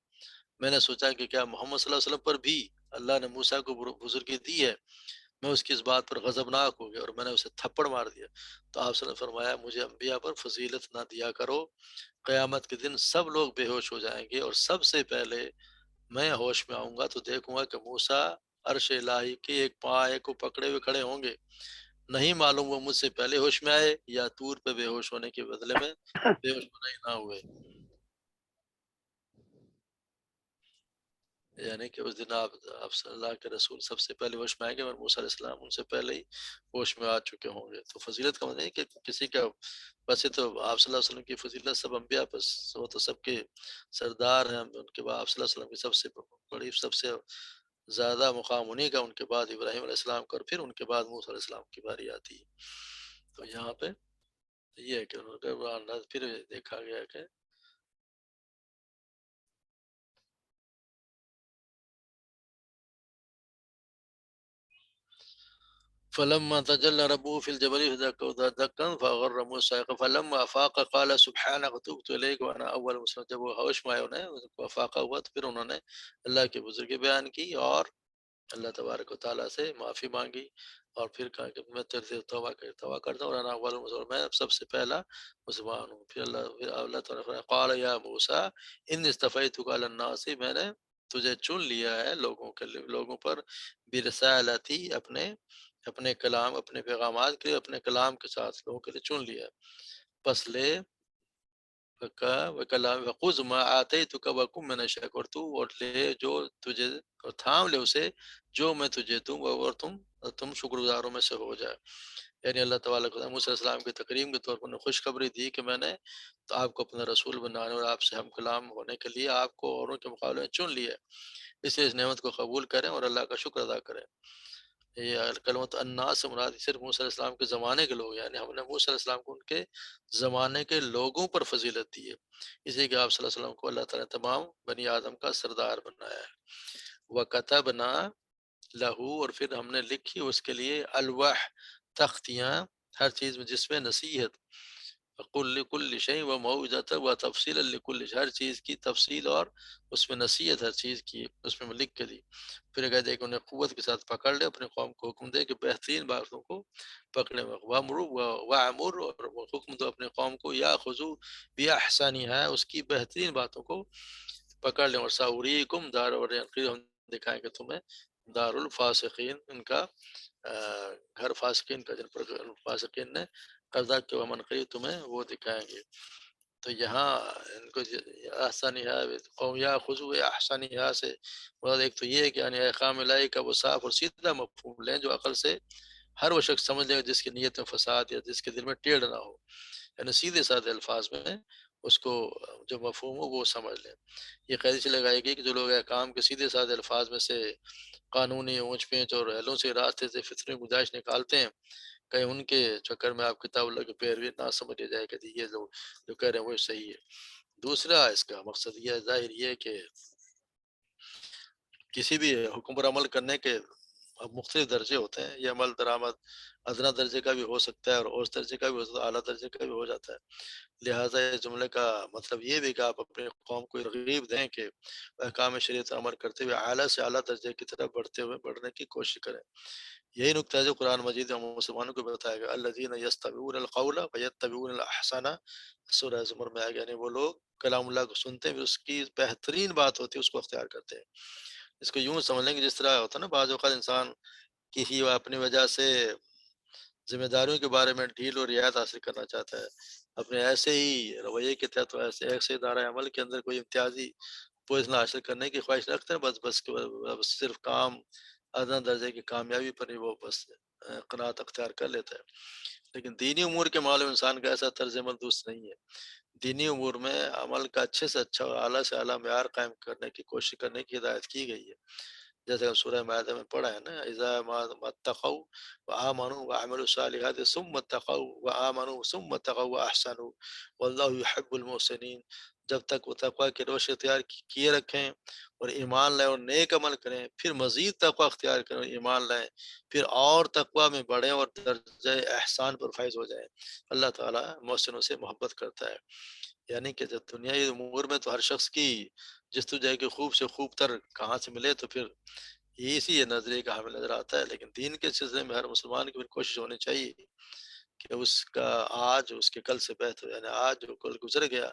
میں نے سوچا کہ کیا محمد صلی اللہ علیہ وسلم پر بھی اللہ نے موسیٰ کو بزرگی دی ہے. میں اس کی اس بات پر غضبناک ہو گیا اور میں نے اسے تھپڑ مار دیا. تو آپ صلی اللہ علیہ وسلم نے فرمایا مجھے انبیاء پر فضیلت نہ دیا کرو، قیامت کے دن سب لوگ بے ہوش ہو جائیں گے اور سب سے پہلے میں ہوش میں آؤں گا تو دیکھوں گا کہ موسیٰ عرش الہی کے ایک پائے کو پکڑے ہوئے کھڑے ہوں گے. نہیں معلوم وہ مجھ سے پہلے ہوش میں آئے یا طور پہ بے ہوش ہونے کے بدلے میں بے ہوش ہونا ہی نہ ہوئے. یعنی کہ اس دن آپ صلی اللہ کے رسول سب سے پہلے ہوش میں آئیں گے اور موسیٰ علیہ السلام ان سے پہلے ہی ہوش میں آ چکے ہوں گے. تو فضیلت کا مطلب نہیں کہ کسی کا، ویسے تو آپ صلی اللہ علیہ وسلم کی فضیلت سب انبیاء پر، وہ تو سب کے سردار ہیں. ان کے بعد آپ صلی اللہ علیہ وسلم کی سب سے بڑی، سب سے زیادہ مقام انہیں کا، ان کے بعد ابراہیم علیہ السلام کا، اور پھر ان کے بعد موسیٰ علیہ السلام کی باری آتی ہے. تو یہاں پہ یہ ہے کہ انہوں نے پھر دیکھا گیا کہ فلما تجلى ربه في الجبل دكا فغر موسى فلما افاق قال سبحانك تبت اليك وانا اول مسلم. جب وہ ہوش میں آئے انہیں افاقہ ہوا تو پھر انہوں نے اللہ کی بزرگی بیان کی اور اللہ تبارک و تعالیٰ سے معافی مانگی اور پھر کہا کہ میں تیرے سے توبہ کرتا ہوں اور انا اول مسلم، میں سب سے پہلا مسلمان ہوں. پھر اللہ تعالیٰ نے قال یا موسیٰ ان اصطفیتک علی الناس، میں نے تجھے چن لیا ہے لوگوں پر، برسالتی اپنے کلام، اپنے پیغامات کے لیے، اپنے کلام کے ساتھ لوگوں کے لیے چن لیا. پس لے کلام وقوز ما آتیتک وکن من الشاکرین، اور تو اور لے جو تجھے، اور تھام لے اسے جو میں تجھے دوں گا اور تم شکر گزاروں میں سے ہو جائے. یعنی اللہ تعالیٰ کو موسیٰ علیہ السلام کی تکریم کے طور پر خوشخبری دی کہ میں نے تو آپ کو اپنا رسول بنانے اور آپ سے ہم کلام ہونے کے لیے آپ کو اوروں کے مقابلے میں چن لیا ہے. اس لیے اس نعمت کو قبول کریں اور اللہ کا شکر ادا کریں. یہ کلمۃ الناس سے مراد صرف موسیٰ علیہ السلام کے زمانے کے لوگ، یعنی ہم نے موسیٰ علیہ السلام کو ان کے زمانے کے لوگوں پر فضیلت دی ہے، اس لیے کہ آپ صلی اللہ علیہ وسلم کو اللہ تعالیٰ نے تمام بنی آدم کا سردار بنایا ہے. وَكَتَبْنَا لہو، اور پھر ہم نے لکھی اس کے لیے، الواح تختیاں، ہر چیز میں جس میں نصیحت، قل لکل شیء و موعظۃ و تفصیل لکل شیء، ہر چیز کی تفصیل اور اس میں نصیحت ہر چیز کی اس میں لکھ کے دی. پھر کہتے ہیں کہ انہیں قوت کے ساتھ پکڑ لے، اپنے قوم کو حکم دے کہ بہترین باتوں کو پکڑے، وَعْمُرْ، اور وہ حکم دو اپنے قوم کو، یا خذو بِأَحْسَنِهَا، اس کی بہترین باتوں کو پکڑ لیں، اور سَأُرِيكُمْ دار، اور ہم دکھائیں گے تمہیں دار الفاسقین، ان کا گھر فاسقین کا، جن پر فاسقین نے قضا کہ ومن قریب تمہیں وہ دکھائیں گے. تو یہاں ان کو احسانیہ قوم یا خضو احسانیہ سے مراد ایک تو یہ ہے کہ یعنی احکام الہی کا وہ صاف اور سیدھا مفہوم لیں جو عقل سے ہر وہ شخص سمجھ لے گا جس کی نیت میں فساد یا جس کے دل میں ٹیڑھ نہ ہو، یعنی سیدھے سادھے الفاظ میں اس کو جو مفہوم ہو وہ سمجھ لیں. یہ قید سے لگائے گی کہ جو لوگ احکام کے سیدھے سادھے الفاظ میں سے قانونی اونچ پینچ اور اہلوں سے راستے سے فطری گنجائش نکالتے ہیں، کہیں ان کے چکر میں آپ کتاب اللہ کی پیروی نہ سمجھ جائے کہ یہ لوگ جو کہہ رہے ہیں وہ صحیح ہے. دوسرا اس کا مقصد یہ ہے، ظاہر یہ ہے کہ کسی بھی حکم پر عمل کرنے کے اب مختلف درجے ہوتے ہیں. یہ عمل درآمد ادنا درجے کا بھی ہو سکتا ہے اور اوسط درجے کا بھی ہو سکتا ہے، اعلیٰ درجے کا بھی ہو جاتا ہے. لہٰذا اس جملے کا مطلب یہ بھی کہ آپ اپنے قوم کو ترغیب دیں کہ احکام شریعت عمل کرتے ہوئے اعلیٰ سے اعلیٰ درجے کی طرف بڑھنے کی کوشش کریں. یہی نقطہ ہے جو قرآن مجید میں مسلمانوں کو بتایا گیا، الذین یستمعون القول فیتبعون الاحسن. سورہ زمر میں آیا، یعنی وہ لوگ کلام اللہ کو سنتے ہیں، اس کی بہترین بات ہوتی ہے اس کو اختیار کرتے ہیں. اس کو یوں سمجھ لیں کہ جس طرح ہوتا ہے نا، بعض اوقات انسان کسی اپنی وجہ سے ذمہ داریوں کے بارے میں ڈھیل اور رعایت حاصل کرنا چاہتا ہے، اپنے ایسے ہی رویے کے تحت ایسے ادارہ عمل کے اندر کوئی امتیازی پوزیشن حاصل کرنے کی خواہش رکھتے ہیں، بس صرف کام ادنا درجے کی کامیابی پر ہی وہ بس قناعت اختیار کر لیتا ہے. لیکن دینی امور کے معاملے میں انسان کا ایسا طرز عمل درست نہیں ہے. دینی امور میں عمل کا اچھے سے اچھا اور اعلیٰ سے اعلیٰ معیار قائم کرنے کی کوشش کرنے کی ہدایت کی گئی ہے. جیسے ہم سورہ معاہدہ میں پڑھا ہے نا، اذا ما اتقوا وآمنوا وعملوا الصالحات ثم اتقوا وآمنوا ثم اتقوا واحسنوا واللہ يحب المحسنین. جب تک وہ تقوی کی روش اختیار کیے رکھیں اور ایمان لائیں اور نیک عمل کریں، پھر مزید تقوی اختیار کریں اور ایمان لائیں، پھر اور تقوی میں بڑھیں اور درجہ احسان پر فائز ہو جائیں. اللہ تعالیٰ محسنوں سے محبت کرتا ہے. یعنی کہ جب دنیائی امور میں تو ہر شخص کی جستجو ہے کہ خوب سے خوب تر کہاں سے ملے، تو پھر یہ اسی یہ نظریے کا ہمیں نظر آتا ہے. لیکن دین کے سلسلے میں ہر مسلمان کی پھر کوشش ہونی چاہیے کہ اس کا آج اس کے کل سے بہتر، یعنی آج جو کل گزر گیا،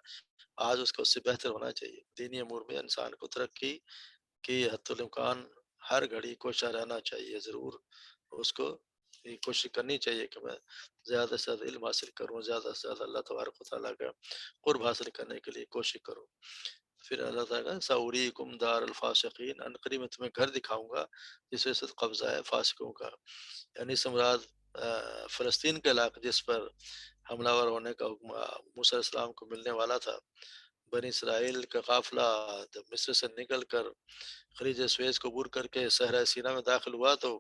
آج اس کا اس سے بہتر ہونا چاہیے. دینی امور میں انسان کو ترقی کی حتی الامکان ہر گھڑی کوشاں رہنا چاہیے. ضرور اس کو یہ کوشش کرنی چاہیے کہ میں زیادہ سے زیادہ علم حاصل کروں، زیادہ سے زیادہ اللہ تبارک و تعالیٰ کا قرب حاصل کرنے کے لیے کوشش کروں. پھر اللہ تعالیٰ سوریکم دار الفاسقین، ان قریب میں تمہیں گھر دکھاؤں گا جس وجہ سے قبضہ ہے فاسقوں کا. یعنی سمراد فلسطین کا علاقہ جس پر حملہ ور ہونے کا حکم موسیٰ علیہ السلام کو ملنے والا تھا. بنی اسرائیل کا قافلہ جب مصر سے نکل کر خلیج سویز کو عبور کر کے صحرا سینا میں داخل ہوا، تو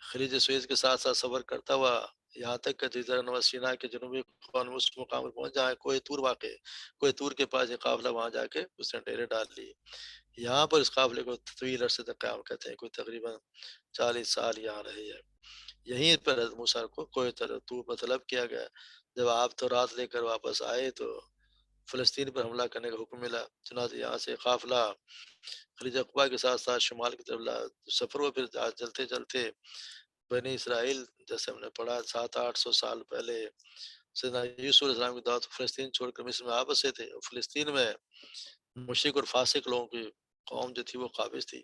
خلیج سویز کے ساتھ ساتھ سفر کرتا ہوا یہاں تک کہ جزیرہ نما سینا کے جنوبی خان اس مقام پر پہنچ جہاں کوہ طور واقع ہے. کوہ طور کے پاس یہ قافلہ وہاں جا کے اس نے ڈیرے ڈال لیے. یہاں پر اس قافلے کو طویل عرصے تک قیام کہتے ہیں، کوئی تقریباً 40 سال یہاں رہے ہیں. یہیں پر حضرت موسیٰ کو کوہ طور پر طلب کیا گیا. جب آپ تو رات لے کر واپس آئے تو فلسطین پر حملہ کرنے کا حکم ملا. چنانچہ یہاں سے قافلہ خلیج عقبہ کے ساتھ ساتھ شمال کی طرف سفر ہوا. پھر چلتے چلتے بنی اسرائیل، جیسے ہم نے پڑھا 700-800 سال پہلے سیدنا یوسف علیہ السلام کی دعوت فلسطین چھوڑ کر مصر میں آ بسے تھے. اور فلسطین میں مشرک اور فاسق لوگوں کی قوم جو تھی وہ قابض تھی،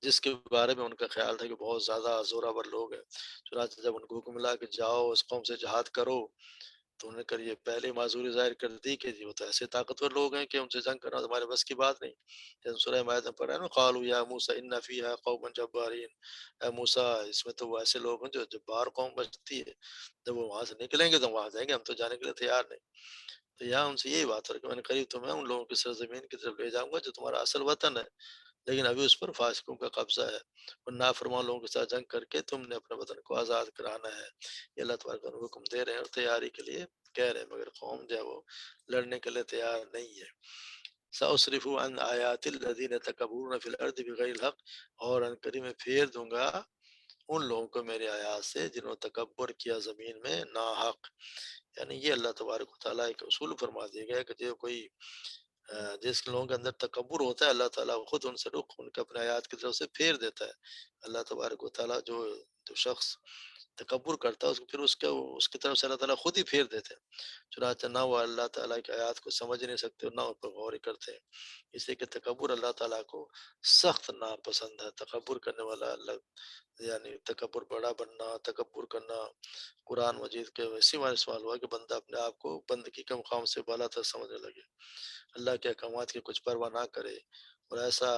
جس کے بارے میں ان کا خیال تھا کہ بہت زیادہ زوراور لوگ ہیں. چنانچہ جب ان کو حکم ملا کہ جاؤ اس قوم سے جہاد کرو، تو انہوں نے کر یہ پہلے معذوری ظاہر کر دی کہ جی وہ تو ایسے طاقتور لوگ ہیں کہ ان سے جنگ کرنا ہمارے بس کی بات نہیں. جیسے سورہ مائدہ میں پڑھا ہے نا، قالوا یا موسیٰ ان فیہا قوما جبارین. اے موسیٰ، اس میں تو وہ ایسے لوگ ہیں جو جبار قوم بچتی ہے، جب وہ وہاں سے نکلیں گے تو وہاں جائیں گے، ہم تو جانے کے لیے تیار نہیں. تو یہاں ان سے یہی بات ہے کہ میں نے قریب تمہیں ان لوگوں کی سرزمین کی طرف لے جاؤں گا جو تمہارا اصل وطن ہے، لیکن ابھی اس پر فاسقوں کا قبضہ ہے، اور نافرمان لوگوں کے ساتھ جنگ کر کے تم نے اپنے وطن کو آزاد کرانا ہے. یہ اللہ تبارک و تعالیٰ حکم دے رہے ہیں اور تیاری کے لیے کہہ رہے ہیں، مگر قوم جو ہے وہ لڑنے کے لیے تیار نہیں ہے. سأصرف عن آیات الذین یتکبرون فی الارض بغیر الحق، اور ان قریب میں پھیر دوں گا ان لوگوں کو میرے آیات سے جنہوں نے تکبر کیا زمین میں ناحق. یعنی یہ اللہ تبارک و تعالیٰ ایک اصول فرما دیا گیا کہ جو کوئی جس لوگوں کے اندر تکبر ہوتا ہے، اللہ تعالیٰ خود ان سے رخ ان کے اپنے آیات کی طرف سے پھیر دیتا ہے. اللہ تبارک و تعالیٰ جو شخص تکبر کرتا ہے، اس کو پھر اس کی طرف سے اللہ تعالیٰ خود ہی پھیر دیتے ہیں. چنانچہ نہ وہ اللہ تعالیٰ کی آیات کو سمجھ نہیں سکتے اور نہ ان پر غور ہی کرتے ہیں. اس لیے کہ تکبر اللہ تعالیٰ کو سخت ناپسند ہے. تکبر کرنے والا اللہ، یعنی تکبر بڑا بننا، تکبر کرنا، قرآن مجید کے ویسی معنی سوال ہوا کہ بندہ اپنے آپ کو بندگی کے مقام سے بالا تر سمجھنے لگے، اللہ کے احکامات کی کچھ پرواہ نہ کرے، اور ایسا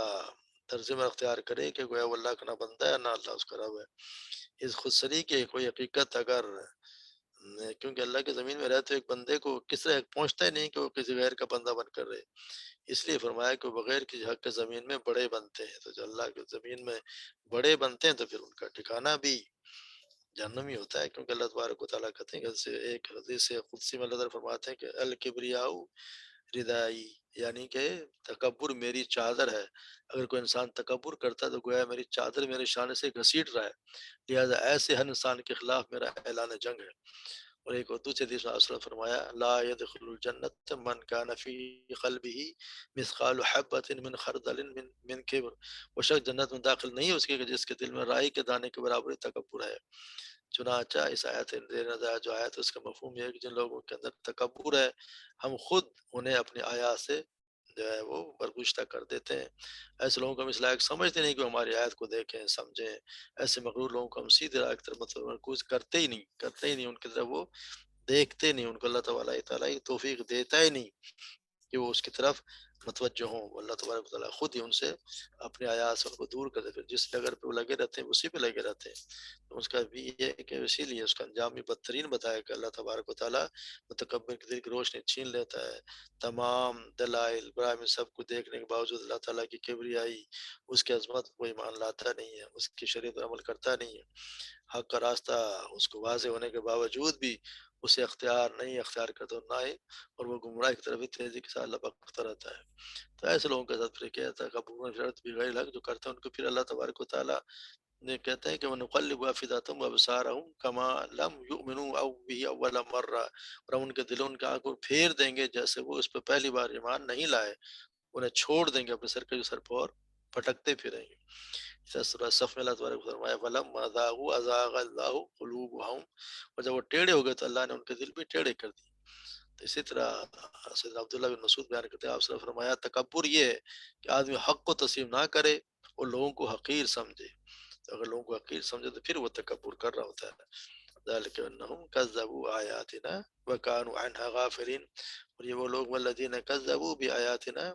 ترجمہ اختیار کرے کہ گویا وہ اللہ کا نہ بندہ ہے نہ اللہ اس کا رب ہے. اس خود سری کی کوئی حقیقت اگر کیونکہ اللہ کے زمین میں رہتے ایک بندے کو کس طرح پہنچتا ہی نہیں کہ وہ کسی غیر کا بندہ بن کر رہے. اس لیے فرمایا کہ وہ بغیر کسی حق کے زمین میں بڑے بنتے ہیں. تو جو اللہ کے زمین میں بڑے بنتے ہیں تو پھر ان کا ٹھکانہ بھی جہنم ہی ہوتا ہے. کیونکہ اللہ تبارک و تعالیٰ کہتے ہیں کہ ایک حدیث قدسی میں اللہ تعالیٰ فرماتے ہیں کہ الکبریاء ردائی، یعنی کہ تکبر میری چادر ہے۔ اگر کوئی انسان تکبر کرتا ہے تو گویا میری چادر میرے شانے سے گھسیٹ رہا ہے، لہٰذا ایسے ہر انسان کے خلاف میرا اعلان جنگ ہے۔ اور ایک اور دوسرے حدیث میں آپ صلی اللہ علیہ وسلم فرمایا لا يدخل الجنت من كان في قلبه مثقال حبۃ من خردل من کبر، وہ شخص جنت میں داخل نہیں ہے اس کے کہ جس کے دل میں رائی کے دانے کے برابر تکبر ہے۔ چنانچہ اس آیت نظر جو آیت اس کا مفہوم یہ ہے کہ جن لوگوں کے اندر تکبر ہے ہم خود انہیں اپنی آیات سے جو ہے وہ برگشتہ کر دیتے ہیں۔ ایسے لوگوں کو ہم اس لائق سمجھتے نہیں کہ ہماری آیت کو دیکھیں سمجھیں۔ ایسے مغرور لوگوں کو ہم سیدھے راہ کی طرف مطلب مرکوز کرتے ہی نہیں ان کی طرف وہ دیکھتے نہیں، ان کو اللہ تعالیٰ توفیق دیتا ہی نہیں کہ وہ اس کی طرف متوجہ ہوں۔ اللہ تبارک و تعالیٰ خود ہی ان سے اپنے آیات سے ان کو دور کر دیتے ہیں، جس جگہ پہ وہ لگے رہتے ہیں اسی پہ لگے رہتے ہیں۔ تو اس کا بھی یہ ہے کہ اسی لیے اس کا انجام بھی بدترین بتایا کہ اللہ تبارک و تعالیٰ متکبر کے دل کی روشنی چھین لیتا ہے۔ تمام دلائل براہم سب کو دیکھنے کے باوجود اللہ تعالیٰ کی کبریائی، اس کی عظمت کو ایمان لاتا نہیں ہے، اس کی شریعت پر عمل کرتا نہیں ہے۔ حق کا راستہ اس کو واضح ہونے کے باوجود بھی اسے اختیار کرتا نہ ہی، اور وہ گمراہ کی طرف ہی تیزی کے ساتھ لپکتا رہتا ہے۔ تو ایسے لوگوں کے ساتھ پھر کیا جاتا ہے کبور شرط بھی غیر الحق جو کرتے ہیں ان کو پھر اللہ تبارک و تعالیٰ نے کہتے ہیں کہ وَنُقَلِّبُ أَفْئِدَتَهُمْ وَأَبْصَارَهُمْ كَمَا لَمْ يُؤْمِنُوا أَوْ بِهِ أَوَّلَ مَرَّةٍ، اور ہم ان کے دلوں ان کے آنکھوں کو پھیر دیں گے جیسے وہ اس پہ پہلی بار ایمان نہیں لائے، انہیں چھوڑ دیں گے اپنے سر کے سر پر اور پھٹکتے پھریں گے۔ سورہ صف میں اللہ تبارک و تعالیٰ نے فرمایا فَلَمَّا ذَاقُوا أَزَاغَ اللَّهُ قُلُوبَهُمْ، اور جب وہ ٹیڑھے ہو گئے تو اللہ نے ان کے دل بھی ٹیڑھے کر دیے۔ تو اسی طرح سیدنا عبداللہ بن مسعود بیان کرتے ہیں آپ نے فرمایا تکبر یہ ہے کہ آدمی حق کو تسلیم نہ کرے اور لوگوں کو حقیر سمجھے، تو اگر لوگوں کو حقیر سمجھے تو پھر وہ تکبر کر رہا ہوتا ہے۔ ذالک انہم کذبوا آیاتنا وکانوا عنها غافلین، اور یہ وہ لوگ والذین کذبوا بآیاتنا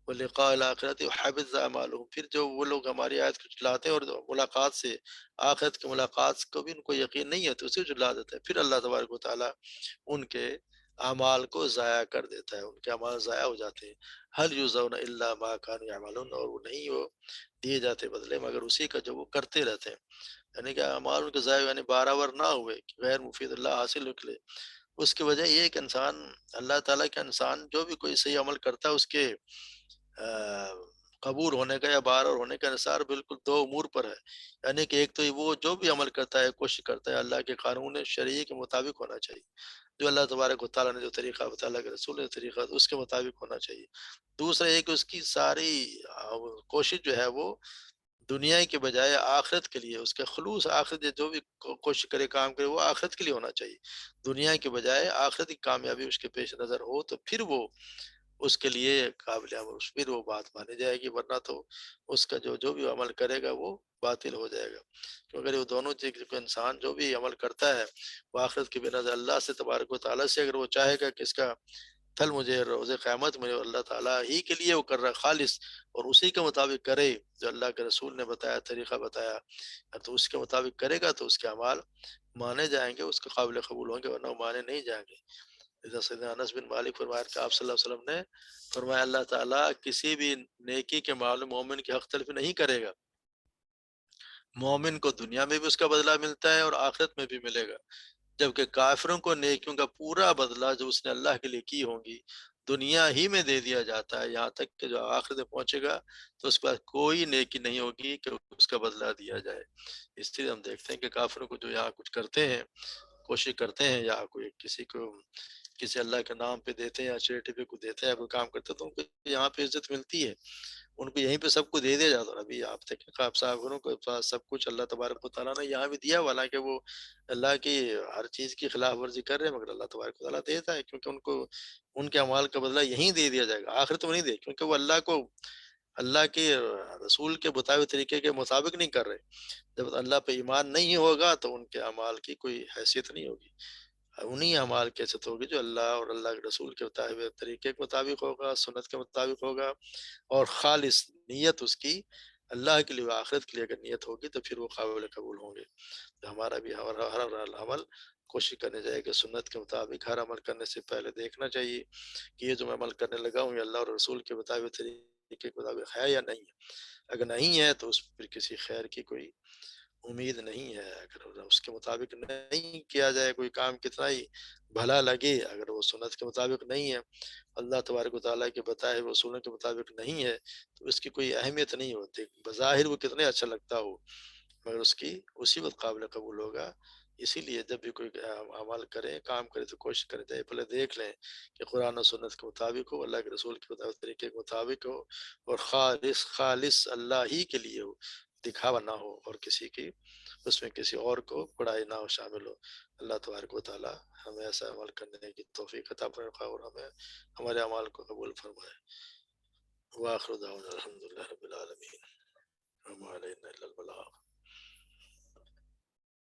ولقاء الآخرت وحبط اعمالهم، پھر جو وہ لوگ ہماری آیت کو جھٹلاتے ہیں اور ملاقات سے آخرت کی ملاقات کو بھی ان کو یقین نہیں ہے تو اسے جھٹلا دیتے ہیں، پھر اللہ تبارک و تعالیٰ ان کے اعمال کو ضائع کر دیتا ہے، ان کے اعمال ضائع ہو جاتے ہیں۔ حل یجزون الا ما كانوا يعملون، اور وہ نہیں وہ دیے جاتے بدلے مگر اسی کا جو وہ کرتے رہتے ہیں۔ یعنی کہ اعمال ان کے ضائع یعنی برابر نہ ہوئے کہ غیر مفید اللہ حاصل نکلے، اس کی وجہ یہ ہے کہ انسان اللہ تعالیٰ کا انسان جو بھی کوئی صحیح عمل کرتا ہے اس کے قبول ہونے کا یا بارور ہونے کا انحصار بالکل دو امور پر ہے۔ یعنی کہ ایک تو وہ جو بھی عمل کرتا ہے کوشش کرتا ہے اللہ کے قانون شرعی کے مطابق ہونا چاہیے، جو اللہ تبارک و تعالیٰ نے جو طریقہ بتایا، اللہ کے رسول نے طریقہ اس کے مطابق ہونا چاہیے۔ دوسرا یہ کہ اس کی ساری کوشش جو ہے وہ دنیا کے بجائے آخرت کے لیے، اس کا خلوص آخرت جو بھی کوشش کرے کام کرے وہ آخرت کے لیے ہونا چاہیے، دنیا کے بجائے آخرت کی کامیابی اس کے پیش نظر ہو تو پھر وہ اس کے لیے قابل عمل، پھر وہ بات مانی جائے گی، ورنہ تو اس کا جو بھی عمل کرے گا وہ باطل ہو جائے گا۔ کیونکہ وہ دونوں چیز کو انسان جو بھی عمل کرتا ہے وہ آخرت کے بنا اللہ سے تبارک و تعالیٰ سے اگر وہ چاہے گا کہ اس کا پھل مجھے روز قیامت میں اللہ تعالیٰ ہی کے لیے وہ کر رہا ہے خالص، اور اسی کے مطابق کرے جو اللہ کے رسول نے بتایا طریقہ بتایا، تو اس کے مطابق کرے گا تو اس کے اعمال مانے جائیں گے، اس کے قابل قبول ہوں گے، ورنہ وہ مانے نہیں جائیں گے۔ حضرت سیدنا انس بن مالک فرمایا کہ آپ صلی اللہ علیہ وسلم نے فرمایا اللہ تعالیٰ کسی بھی نیکی کے معاملے مومن کی حق تلفی نہیں کرے گا، مومن کو دنیا میں بھی اس کا بدلہ ملتا ہے اور آخرت میں بھی ملے گا، جبکہ کافروں کو نیکیوں کا پورا بدلہ جو اس نے اللہ کے لیے کی ہوں گی دنیا ہی میں دے دیا جاتا ہے، یہاں تک کہ جو آخرت میں پہنچے گا تو اس کے بعد کوئی نیکی نہیں ہوگی کہ اس کا بدلہ دیا جائے۔ اس لیے ہم دیکھتے ہیں کہ کافروں کو جو یہاں کچھ کرتے ہیں کوشش کرتے ہیں یا کوئی کسی کو کسی اللہ کے نام پہ دیتے ہیں یا چیریٹی کو دیتے ہیں یا کوئی کام کرتے ہیں تو ان کو یہاں پہ عزت ملتی ہے، ان کو یہیں پہ سب کو دے دیا جاتا ہے۔ ابھی آپ دیکھیں خواب صاحبوں کو پاس سب کچھ اللہ تبارک و تعالیٰ نے یہاں بھی دیا ہوا، حالانکہ وہ اللہ کی ہر چیز کی خلاف ورزی کر رہے ہیں مگر اللہ تبارک و تعالیٰ دیتا ہے، کیونکہ ان کو ان کے اعمال کا بدلہ یہیں دے دیا جائے گا، آخرت میں نہیں دے، کیونکہ وہ اللہ کو اللہ کے رسول کے بتائے طریقے کے مطابق نہیں کر رہے۔ جب اللہ پہ ایمان نہیں ہوگا تو ان کے اعمال کی کوئی حیثیت نہیں ہوگی، انہی اعمال کی حیثیت ہوگی جو اللہ اور اللہ کے رسول کے بتائے ہوئے طریقے کے مطابق ہوگا، سنت کے مطابق ہوگا، اور خالص نیت اس کی اللہ کے لیے آخرت کے لیے اگر نیت ہوگی تو پھر وہ قابل قبول ہوں گے۔ تو ہمارا بھی ہر عمل کوشش کرنے چاہیے کہ سنت کے مطابق ہر عمل کرنے سے پہلے دیکھنا چاہیے کہ یہ جو میں عمل کرنے لگا ہوں یہ اللہ اور رسول کے بتائے ہوئے طریقے کے مطابق ہے یا نہیں ہے، اگر نہیں ہے تو اس پھر کسی خیر کی کوئی امید نہیں ہے، اگر اس کے مطابق نہیں کیا جائے کوئی کام کتنا ہی بھلا لگے، اگر وہ سنت کے مطابق نہیں ہے، اللہ تبارک و تعالیٰ کے بتائے ہوئے اصولوں کے مطابق نہیں ہے، تو اس کی کوئی اہمیت نہیں ہوتی، بظاہر وہ کتنے اچھا لگتا ہو مگر اس کی اسی وقت قابل قبول ہوگا۔ اسی لیے جب بھی کوئی عمل کریں، کام کرے، تو کوشش کریں جائے پہلے دیکھ لیں کہ قرآن و سنت کے مطابق ہو، اللہ کے رسول کے مطابق طریقے کے مطابق ہو، اور خالص خالص اللہ ہی کے لیے ہو، دکھاوا نہ ہو، اور کسی کی اس میں کسی اور کو بڑائی نہ ہو شامل ہو۔ اللہ تبارک و تعالیٰ ہمیں ایسا عمل کرنے کی توفیق عطا فرمائے اور ہمیں ہمارے اعمال کو قبول فرمائے۔ وآخر دعوانا الحمدللہ رب العالمین، وما علینا الا البلاغ۔